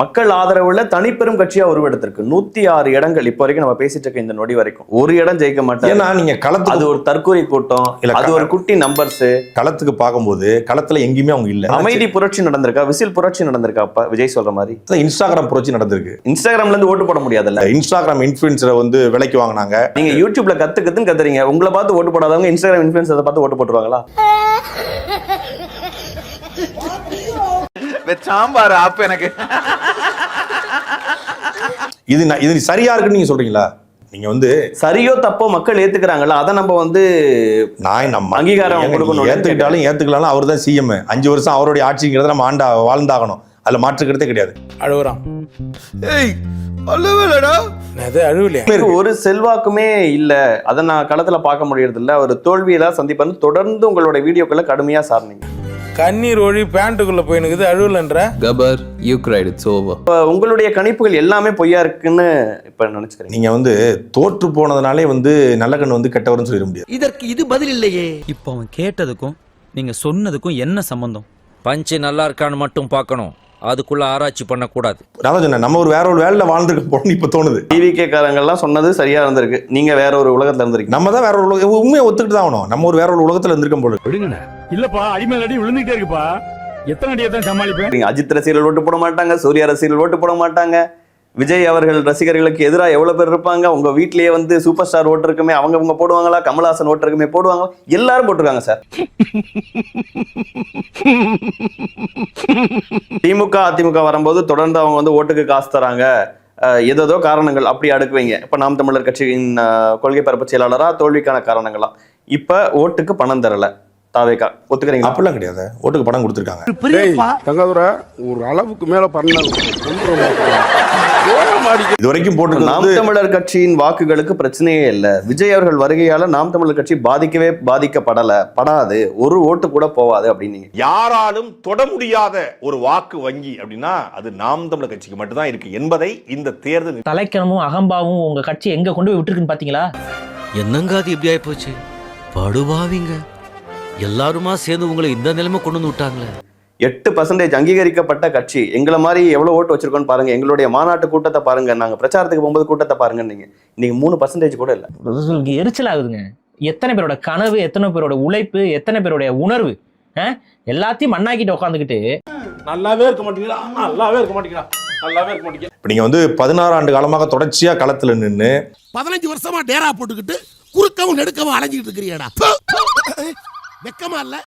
மக்கள் ஆதரவுல தனிப்பெரும் கட்சியா உருவெடுத்திருக்கு. 106 இடங்கள் இப்போ வரைக்கும் நம்ம பேசிட்டு இருக்க இந்த நொடி வரைக்கும் ஒரு இடம் ஜெயிக்க மாட்டேன். ஏன்னா நீங்க களத்துக்கு அது ஒரு தற்கொலை கூட்டம், அது ஒரு குட்டி நம்பர்ஸ். களத்துக்கு பார்க்கும்போது களத்துல எங்கேயுமே அவங்க இல்ல. அமைதி புரட்சி நடந்திருக்கா, விசில் புரட்சி நடந்திருக்கா? அப்ப விஜய் சொல்ற மாதிரி இன்ஸ்டாகிராம் புரட்சி நடந்திருக்கு. இன்ஸ்டாகிராம்ல இருந்து ஓட்டு போட முடியாதுல்ல. இன்ஸ்டாகிராம் இன்ஃபுளுசரை வந்து விலைக்கு வாங்கினாங்க. நீங்க யூடியூப்ல கத்துன்னு கத்துறீங்க, உங்களை பார்த்து ஓட்டு போடாதவங்க இன்ஸ்டாகிராம் இன்ஃபுளுசரை பார்த்து ஓட்டு போட்டுருவாங்களா? சாம்பார் ஆப் எனக்கு இது சரியா இருக்குன்னு நீங்க சொல்றீங்களா? நீங்க வந்து சரியோ தப்போ மக்கள் ஏத்துக்கிறாங்கல்ல, அதை நம்ம வந்து நம்ம அங்கீகாரம் ஏத்துக்கிட்டாலும் ஏத்துக்கலாம். அவர் தான் சிஎம். 5 வருஷம் அவருடைய ஆட்சிங்கிறத நம்ம வாழ்ந்தாகணும். அதுல மாற்றுக்கிறதே கிடையாது. அழுகுறான். ஒரு செல்வாக்குமே இல்ல, அதை நான் களத்துல பார்க்க முடியறது இல்ல. ஒரு தோல்வியெல்லாம் சந்திப்பான்னு தொடர்ந்து உங்களோட வீடியோக்களை கடுமையா சார்ந்தீங்க. கண்ணீர் ஒழி பேண்ட்டுக்குள்ள போயினுக்குது அழுவலன்ற கபர் யூ கிரைட் இட்ஸ் ஓவர். உங்களுடைய கணிப்புகள் எல்லாமே பொய்யா இருக்குன்னு இப்ப நினைச்சுக்கிறீங்க. நீங்க வந்து தோற்று போனதுனாலே வந்து நல்ல கண்ணு வந்து கெட்டவர்னு சொல்லிட முடியாது. இதற்கு இது பதில் இல்லையே. இப்போ அவன் கேட்டதுக்கும் நீங்க சொன்னதுக்கும் என்ன சம்பந்தம்? பஞ்சு நல்லா இருக்கான்னு மட்டும் பார்க்கணும், அதுக்குள்ள ஆராய்ச்சி பண்ணக்கூடாது. நான் சொன்னேன், நம்ம வேற ஒரு வேலையில வாழ்ந்துருக்க போறோம்னு இப்ப தோணுது. டிவிகே காரங்கள்லாம் சொன்னது சரியா இருந்திருக்கு, நீங்க வேற ஒரு உலகத்துல இருந்திருக்கு. நம்ம தான் வேற ஒரு உண்மையை ஒத்துக்கிட்டு தான் ஆகணும். நம்ம வேற ஒரு உலகத்துல இருந்திருக்க போல. இல்லப்பா, அடிமேல் அடி விழுந்துட்டே இருக்குப்பா. எத்தனை அடியை தான் சமாளிப்பேன். அஜித் ரசிகர்கள் ஓட்டு போட மாட்டாங்க, சூர்யா ரசிகர்கள் ஓட்டு போட மாட்டாங்க, விஜய் அவர்கள் ரசிகர்களுக்கு எதிராக எவ்வளவு பேர் இருப்பாங்க. உங்க வீட்லயே வந்து சூப்பர் ஸ்டார் ஓட்டு இருக்குமே அவங்க போடுவாங்களா, கமல்ஹாசன் ஓட்டு இருக்குமே போடுவாங்களா, எல்லாரும் போட்டிருக்காங்க சார். திமுக அதிமுக வரும்போது தொடர்ந்து அவங்க வந்து ஓட்டுக்கு காசு தராங்க, ஏதோ காரணங்கள் அப்படி அடுக்குவீங்க. இப்ப நாம் தமிழர் கட்சியின் கொள்கை பரப்பு செயலாளரா தோல்விக்கான காரணங்களாம். இப்ப ஓட்டுக்கு பணம் தரல தாவேகா, ஒத்துக்கிறீங்க? அப்படிலாம் கிடையாது, ஓட்டுக்கு பணம் கொடுத்துருக்காங்க. தங்காதுரை ஒரு அளவுக்கு மேல இது வரைக்கும் போட்டு நாம் தமிழர் கட்சியின் வாக்குகளுக்கு பிரச்சனையே இல்லை. விஜய் அவர்கள் வருகையால நாம் தமிழர் கட்சி பாதிக்கப்படாது, ஒரு ஓட்டு கூட போவாது அப்படின்னு யாராலும் தொட முடியாத ஒரு வாக்கு வங்கி அப்படின்னா அது நாம் தமிழர் கட்சிக்கு மட்டும்தான் இருக்கு என்பதை இந்த தேர்தல் தலைக்கணமும் அகம்பாவும் உங்க கட்சி எங்க கொண்டு போய் விட்டுருக்குன்னு பாத்தீங்களா? என்னங்க அது எப்படி ஆயி போச்சு? படுவாவிங்க எல்லாருமா சேர்ந்து உங்களை இந்த நிலைமை கொண்டு வந்து விட்டாங்களே. 8% அங்கீகரிக்கப்பட்ட கட்சி. எங்களை மாதிரி எவ்வளவு ஓட்டு வச்சிருக்கோன்னு பாருங்க, எங்களுடைய மாநாட்டு கூட்டத்தை பாருங்க, நாங்க பிரச்சாரத்துக்கு போகும்போது கூட்டத்தை பாருங்க. நீங்க 3% கூட இல்ல. எரிச்சல் ஆகுதுங்க. எத்தனை பேரோட கனவு, எத்தனை பேரோட உழைப்பு, எத்தனை பேருடைய உணர்வு எல்லாத்தையும் மண்ணாக்கிட்டு உட்காந்துக்கிட்டு நல்லாவே இருக்க மாட்டீங்களா? நல்லாவே இருக்க மாட்டீங்களா? நல்லாவே இருக்க மாட்டீங்க. இப்ப நீங்க வந்து 16 ஆண்டு காலமாக தொடர்ச்சியா களத்துல நின்று 15 வருஷமா டேரா போட்டுக்கிட்டு குறுக்கவும் நெடுக்கவும் அலைஞ்சிட்டு இருக்கிறியாடா. வெக்கமா இல்ல?